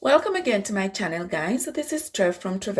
Welcome again to my channel, guys. So this is Trev from Trev.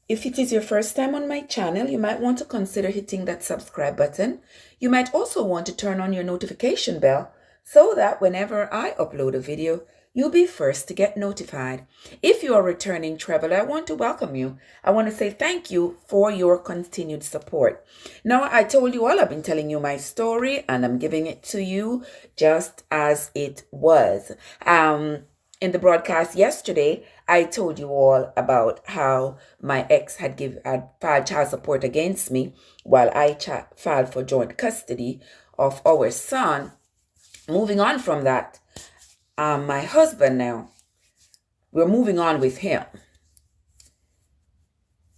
If it is your first time on my channel, you might want to consider hitting that subscribe button. You might also want to turn on your notification bell so that whenever I upload a video, you'll be first to get notified. If you are a returning traveler, I want to welcome you. I want to say thank you for your continued support. Now, I told you all, I've been telling you my story and I'm giving it to you just as it was. In the broadcast yesterday, I told you all about how my ex had filed child support against me while I filed for joint custody of our son. Moving on from that, my husband now, we're moving on with him.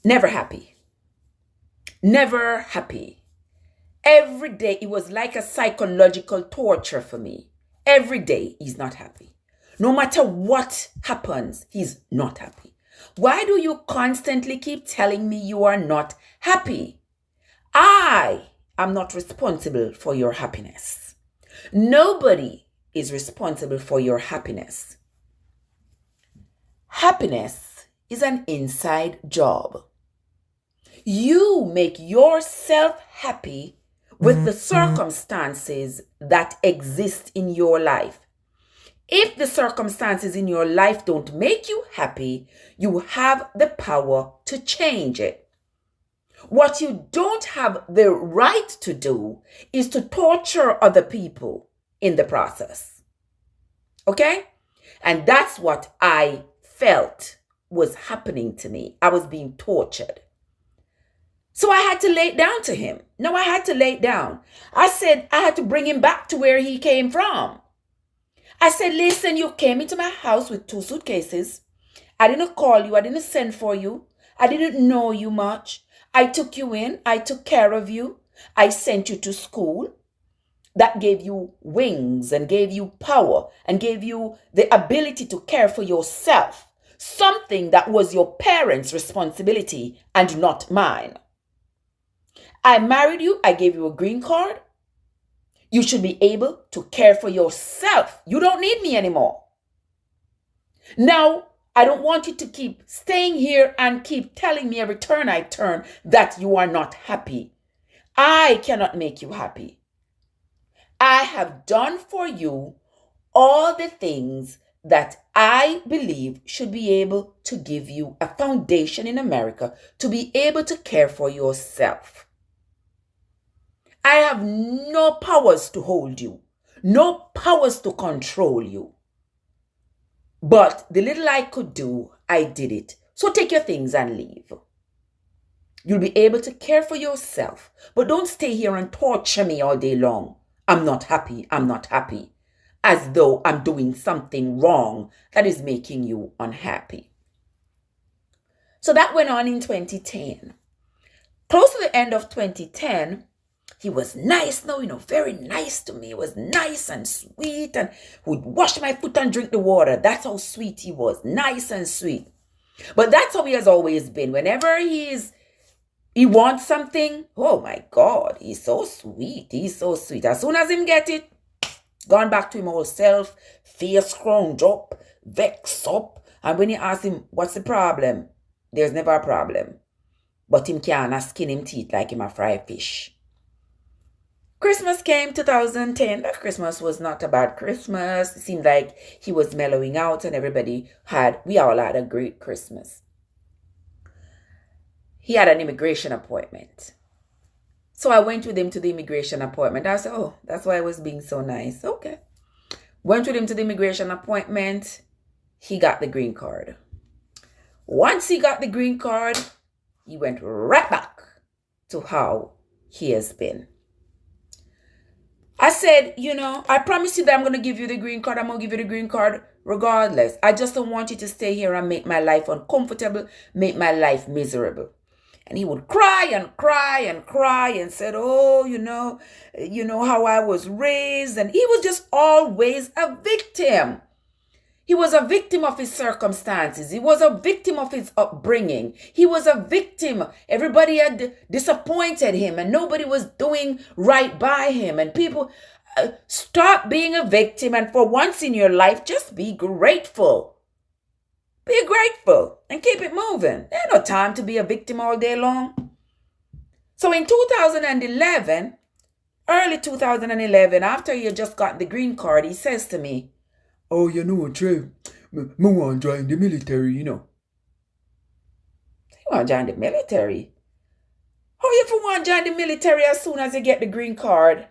Never happy. Never happy. Every day, it was like a psychological torture for me. Every day, he's not happy. No matter what happens, he's not happy. Why do you constantly keep telling me you are not happy? I am not responsible for your happiness. Nobody is responsible for your happiness. Happiness is an inside job. You make yourself happy with the circumstances that exist in your life. If the circumstances in your life don't make you happy, you have the power to change it. What you don't have the right to do is to torture other people in the process. Okay? And that's what I felt was happening to me. I was being tortured. So I had to lay it down to him. No, I had to lay it down. I said I had to bring him back to where he came from. I said, listen, you came into my house with 2 suitcases. I didn't call you. I didn't send for you. I didn't know you much. I took you in. I took care of you. I sent you to school. That gave you wings and gave you power and gave you the ability to care for yourself. Something that was your parents' responsibility and not mine. I married you. I gave you a green card. You should be able to care for yourself. You don't need me anymore. Now, I don't want you to keep staying here and keep telling me every turn I turn that you are not happy. I cannot make you happy. I have done for you all the things that I believe should be able to give you a foundation in America to be able to care for yourself. I have no powers to hold you, no powers to control you. But the little I could do, I did it. So take your things and leave. You'll be able to care for yourself, but don't stay here and torture me all day long. I'm not happy, I'm not happy. As though I'm doing something wrong that is making you unhappy. So that went on in 2010. Close to the end of 2010, he was nice now, very nice to me. He was nice and sweet and would wash my foot and drink the water. That's how sweet he was. Nice and sweet. But that's how he has always been. Whenever he wants something, oh my God, he's so sweet. He's so sweet. As soon as him get it, gone back to him old self, face scrounged up, vex up. And when you ask him, what's the problem? There's never a problem. But him can't skin him teeth like him a fry fish. Christmas came 2010. That Christmas was not a bad Christmas. It seemed like he was mellowing out and we all had a great Christmas. He had an immigration appointment. So I went with him to the immigration appointment. I said, oh, that's why I was being so nice. Okay. Went with him to the immigration appointment. He got the green card. Once he got the green card, he went right back to how he has been. I said, I promise you that I'm going to give you the green card. I'm going to give you the green card regardless. I just don't want you to stay here and make my life uncomfortable, make my life miserable. And he would cry and cry and cry and said, oh, you know how I was raised. And he was just always a victim. He was a victim of his circumstances. He was a victim of his upbringing. He was a victim. Everybody had disappointed him and nobody was doing right by him. And people, stop being a victim, and for once in your life, just be grateful Be grateful and keep it moving. There's no time to be a victim all day long. So in 2011, early 2011, after he had just got the green card, he says to me, "Oh, you know, Trev, me want to join the military, you know." You want to join the military? How you want to join the military as soon as you get the green card?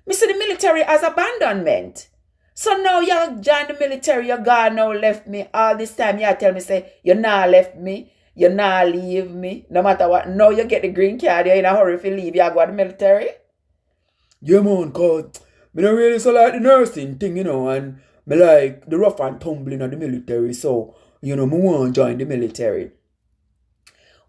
Me see the military as abandonment. So now you join the military, you gone now left me. All this time you tell me, say, you not left me, you not leave me. No matter what, now you get the green card, you're in a hurry if you leave, you go to the military. Yeah, man, cause me not really so like the nursing thing, you know, and me like the rough and tumbling of the military. So, you know, me want to join the military.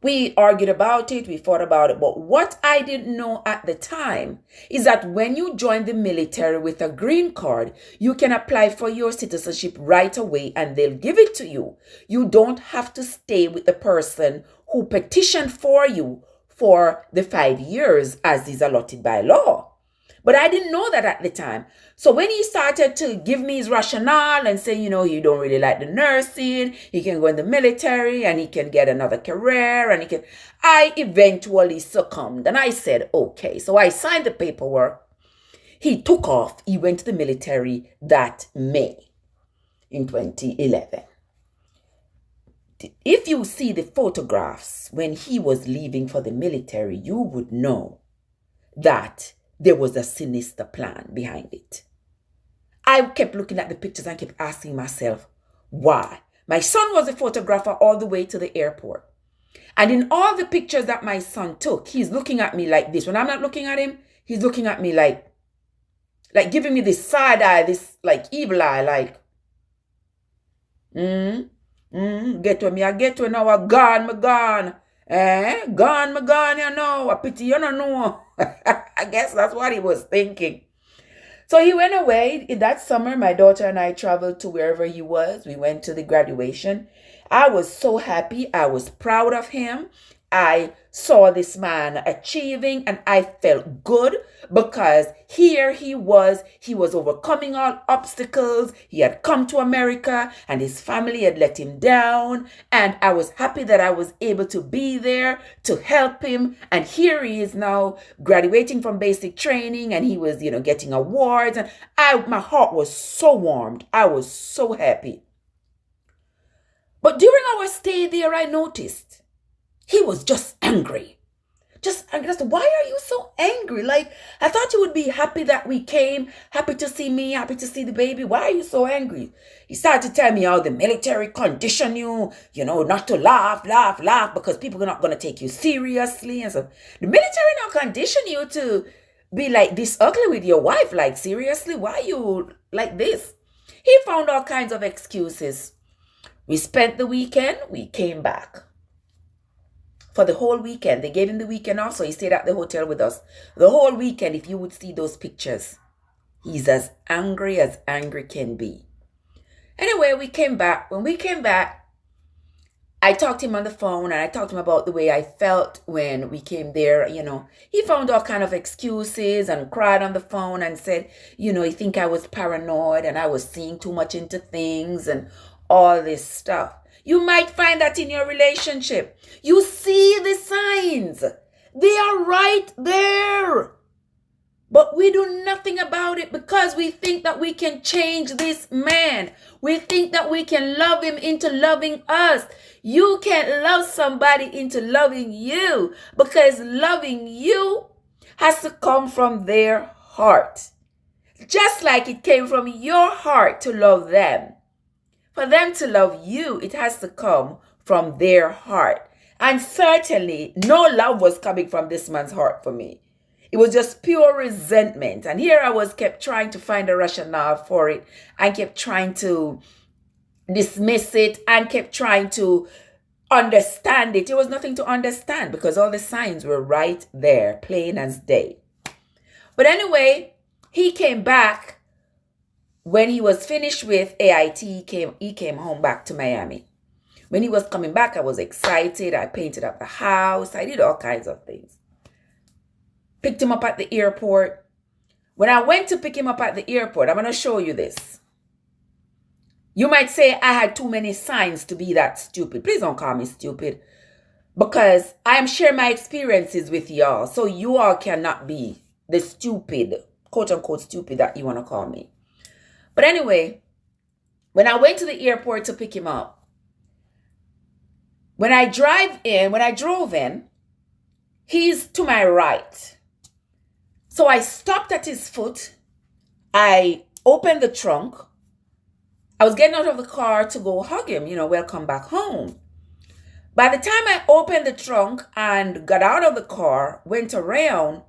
We argued about it, we thought about it, but what I didn't know at the time is that when you join the military with a green card, you can apply for your citizenship right away and they'll give it to you. You don't have to stay with the person who petitioned for you for the 5 years as is allotted by law. But I didn't know that at the time. So when he started to give me his rationale and say, you know, you don't really like the nursing, he can go in the military and he can get another career and I eventually succumbed and I said, okay. So I signed the paperwork. He took off. He went to the military that May in 2011. If you see the photographs when he was leaving for the military, you would know that there was a sinister plan behind it. I kept looking at the pictures and kept asking myself, why? My son was a photographer all the way to the airport. And in all the pictures that my son took, he's looking at me like this. When I'm not looking at him, he's looking at me like giving me this side eye, this like evil eye, like, get to me, I get to now, I'm gone, me gone. Gone, me gone, you know, a pity, you don't know. I guess that's what he was thinking. So he went away. In that summer, my daughter and I traveled to wherever he was. We went to the graduation. I was so happy. I was proud of him. I saw this man achieving and I felt good because here he was overcoming all obstacles. He had come to America and his family had let him down. And I was happy that I was able to be there to help him. And here he is now graduating from basic training and he was, getting awards. And my heart was so warmed. I was so happy. But during our stay there, I noticed he was just angry. Just angry. Why are you so angry? Like, I thought you would be happy that we came, happy to see me, happy to see the baby. Why are you so angry? He started to tell me how the military condition you, not to laugh, because people are not going to take you seriously. And so the military now condition you to be like this ugly with your wife. Like, seriously, why are you like this? He found all kinds of excuses. We spent the weekend. We came back. For the whole weekend. They gave him the weekend off, so he stayed at the hotel with us. The whole weekend, if you would see those pictures, he's as angry can be. Anyway, we came back. When we came back, I talked to him on the phone, and I talked to him about the way I felt when we came there. He found all kind of excuses and cried on the phone and said, he think I was paranoid and I was seeing too much into things and all this stuff. You might find that in your relationship. You see the signs. They are right there. But we do nothing about it because we think that we can change this man. We think that we can love him into loving us. You can't love somebody into loving you because loving you has to come from their heart. Just like it came from your heart to love them. For them to love you, it has to come from their heart. And certainly, no love was coming from this man's heart for me. It was just pure resentment. And here I was kept trying to find a rationale for it. I kept trying to dismiss it and kept trying to understand it. It was nothing to understand because all the signs were right there, plain as day. But anyway, he came back. When he was finished with AIT, he came home back to Miami. When he was coming back, I was excited. I painted up the house. I did all kinds of things. Picked him up at the airport. When I went to pick him up at the airport, I'm going to show you this. You might say I had too many signs to be that stupid. Please don't call me stupid, because I am sharing my experiences with y'all, so you all cannot be the stupid, quote unquote stupid that you want to call me. But anyway, when I went to the airport to pick him up, when I drove in, he's to my right. So I stopped at his foot. I opened the trunk. I was getting out of the car to go hug him, welcome back home. By the time I opened the trunk and got out of the car, went around,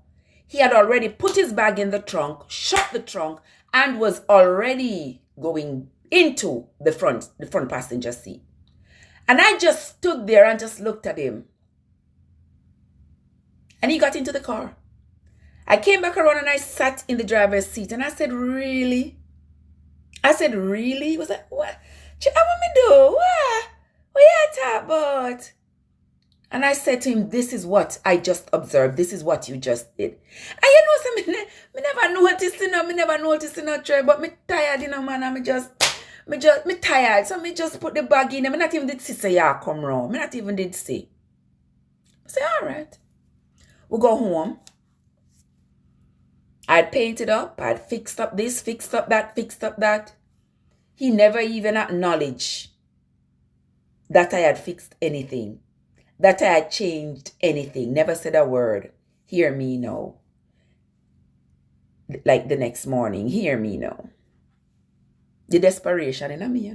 he had already put his bag in the trunk, shut the trunk, and was already going into the front passenger seat. And I just stood there and just looked at him. And he got into the car. I came back around and I sat in the driver's seat and I said, really? I said, really? He was like, what? What want me do? What? What you talk about? And I said to him, this is what I just observed. This is what you just did. And you know, so me never noticed, Trev, but me tired, man, and me tired. So me just put the bag in. Me not even did say, yeah, come round. Me not even did say. I said, all right. We'll go home. I'd painted up. I'd fixed up this, fixed up that. He never even acknowledged that I had fixed anything, that I had changed anything. Never said a word. Hear me now. Like the next morning, hear me now. The desperation in me,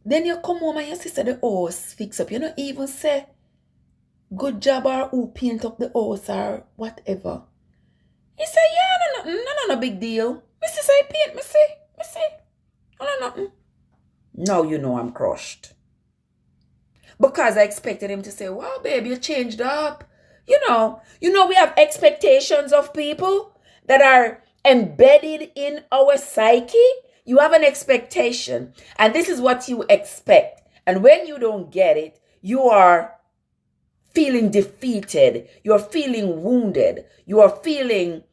Then you come home and you see the house fix up. You don't even say good job or who paint up the house or whatever. He said, yeah, no big deal. Missy say paint, me see. No, nothing. Now you know I'm crushed. Because I expected him to say, wow, babe, you changed up. We have expectations of people that are embedded in our psyche. You have an expectation, and this is what you expect. And when you don't get it, you are feeling defeated. You're feeling wounded. You are feeling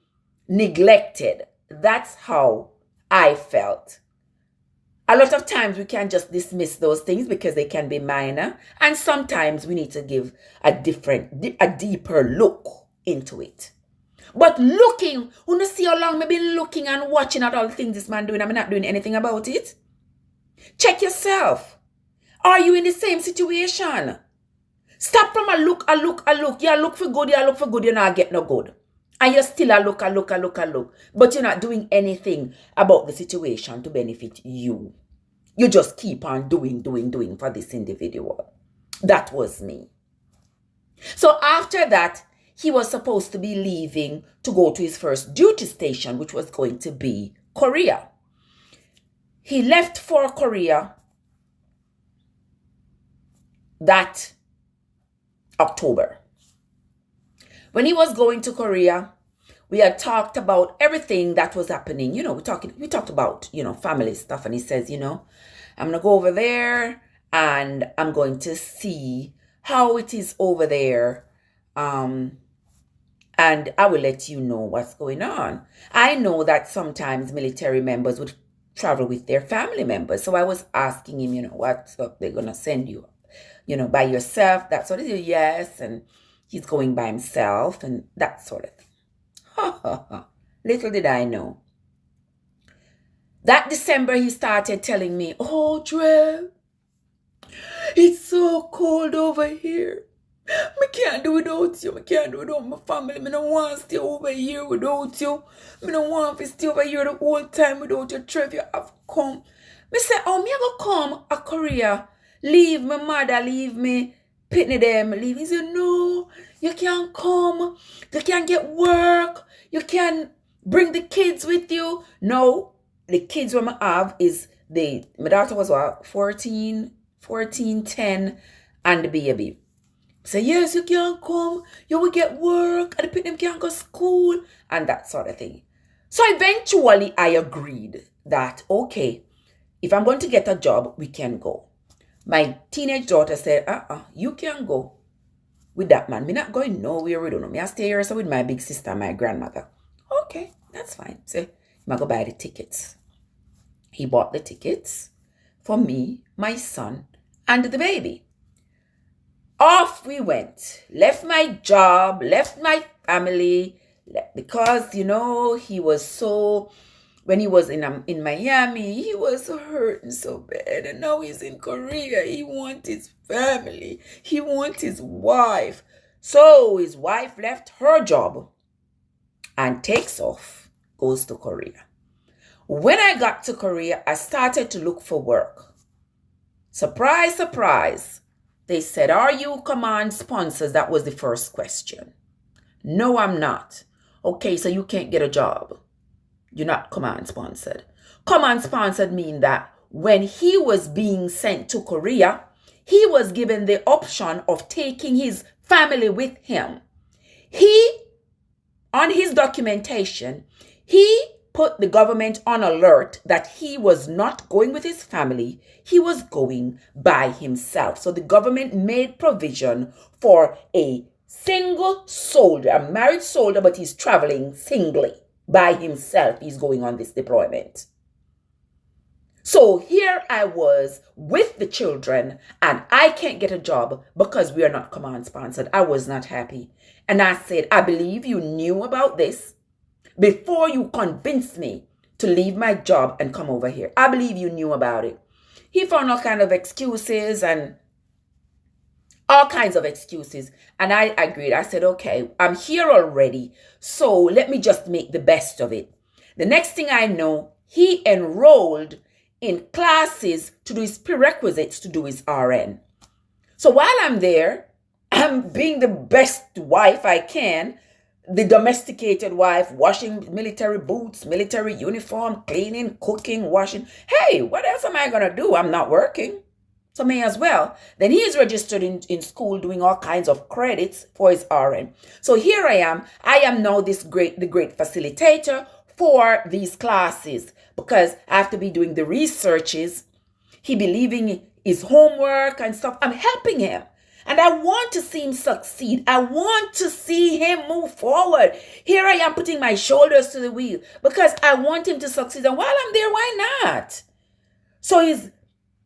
neglected. That's how I felt. A lot of times we can just dismiss those things because they can be minor. And sometimes we need to give a deeper look into it. But looking, you see how long I've been looking and watching at all the things this man doing, I'm not doing anything about it. Check yourself. Are you in the same situation? Stop from a look. Yeah, look for good, you're not getting no good. And you're still a look. But you're not doing anything about the situation to benefit you. You just keep on doing for this individual. That was me. So after that, he was supposed to be leaving to go to his first duty station, which was going to be Korea. He left for Korea that October. When he was going to Korea, we had talked about everything that was happening. We talked about, family stuff. And he says, I'm going to go over there and I'm going to see how it is over there. And I will let you know what's going on. I know that sometimes military members would travel with their family members. So I was asking him, what's up? They're going to send you, by yourself. That's what it is. Yes. And he's going by himself and that sort of thing. Little did I know. That December, he started telling me, oh, Trev, it's so cold over here. I can't do without you. I can't do without my family. I don't want to stay over here without you. I don't want to stay over here the whole time without you, Trev. You have to come. I say, oh, me I go come to Korea. Leave my mother, leave me. Pitney them, leave. He said, no, you can't come. You can't get work. You can't bring the kids with you. No, the kids we have is my daughter was what, 14, 10, and the baby. Say, yes, you can't come. You will get work. And the Pitney can't go to school. And that sort of thing. So eventually I agreed that, okay, if I'm going to get a job, we can go. My teenage daughter said, you can go with that man. Me not going nowhere. We don't know. Me I stay here so with my big sister and my grandmother. Okay, that's fine. So I go buy the tickets. He bought the tickets for me, my son, and the baby. Off we went. Left my job, left my family, because, he was so, when he was in Miami, he was hurting so bad. And now he's in Korea. He wants his family. He wants his wife. So his wife left her job and takes off, goes to Korea. When I got to Korea, I started to look for work. Surprise, surprise. They said, "Are you command sponsors?" That was the first question. "No, I'm not." "Okay, so you can't get a job. You're not command sponsored." Command sponsored mean that when he was being sent to Korea, he was given the option of taking his family with him. On his documentation, he put the government on alert that he was not going with his family. He was going by himself. So the government made provision for a single soldier, a married soldier, but he's traveling singly by himself. He's going on this deployment. So here I was with the children, and I can't get a job because we are not command sponsored. I was not happy. And I said, "I believe you knew about this before you convinced me to leave my job and come over here. I believe you knew about it." He found all kinds of excuses and all kinds of excuses. And I agreed. I said, "Okay, I'm here already, so let me just make the best of it." The next thing I know, he enrolled in classes to do his prerequisites to do his RN. So while I'm there, I'm being the best wife I can, the domesticated wife, washing military boots, military uniform, cleaning, cooking, washing. Hey, what else am I going to do? I'm not working. So may as well. Then he is registered in school doing all kinds of credits for his RN. So here I am. I am now the great facilitator for these classes because I have to be doing the researches. He be leaving his homework and stuff. I'm helping him. And I want to see him succeed. I want to see him move forward. Here I am putting my shoulders to the wheel because I want him to succeed. And while I'm there, why not? So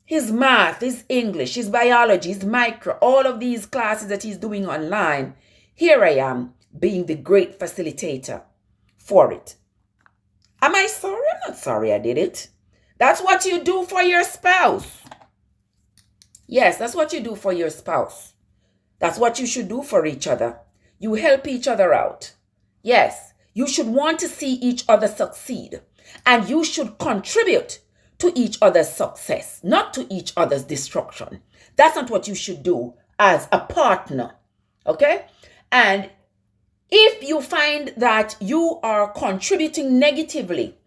his math, his English, his biology, his micro, all of these classes that he's doing online, here I am being the great facilitator for it. Am I sorry? I'm not sorry I did it. That's what you do for your spouse. Yes, that's what you do for your spouse. That's what you should do for each other. You help each other out. Yes, you should want to see each other succeed. And you should contribute to each other's success, not to each other's destruction. That's not what you should do as a partner. Okay? And if you find that you are contributing negatively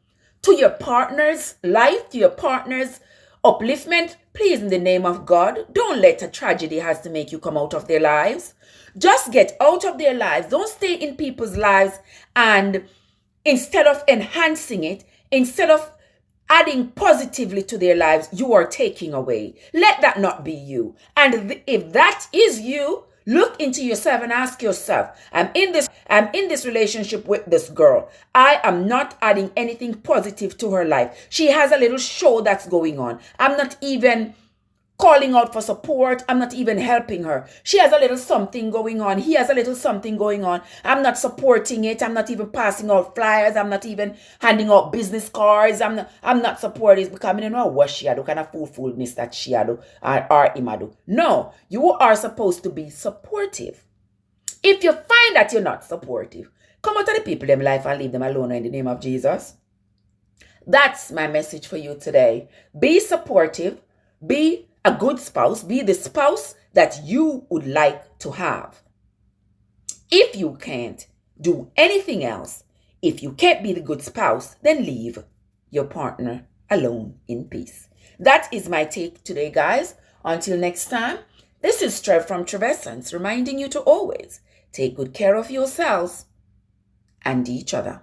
to your partner's life, to your partner's upliftment, please, in the name of God, don't let a tragedy has to make you come out of their lives. Just get out of their lives. Don't stay in people's lives, and instead of enhancing it, instead of adding positively to their lives, you are taking away. Let that not be you. And if that is you, look into yourself and ask yourself, I'm in this relationship with this girl. I am not adding anything positive to her life. She has a little show that's going on. I'm not even calling out for support. I'm not even helping her. She has a little something going on. He has a little something going on. I'm not supporting it. I'm not even passing out flyers. I'm not even handing out business cards. I'm not supporting it because I don't know what she do, kind of foolfulness that she do or him do. No, you are supposed to be supportive. If you find that you're not supportive, come out of the people in life and leave them alone in the name of Jesus. That's my message for you today. Be supportive. Be a good spouse. Be the spouse that you would like to have. If you can't do anything else, if you can't be the good spouse, then leave your partner alone in peace. That is my take today, guys. Until next time, this is Trev from Trev, reminding you to always take good care of yourselves and each other.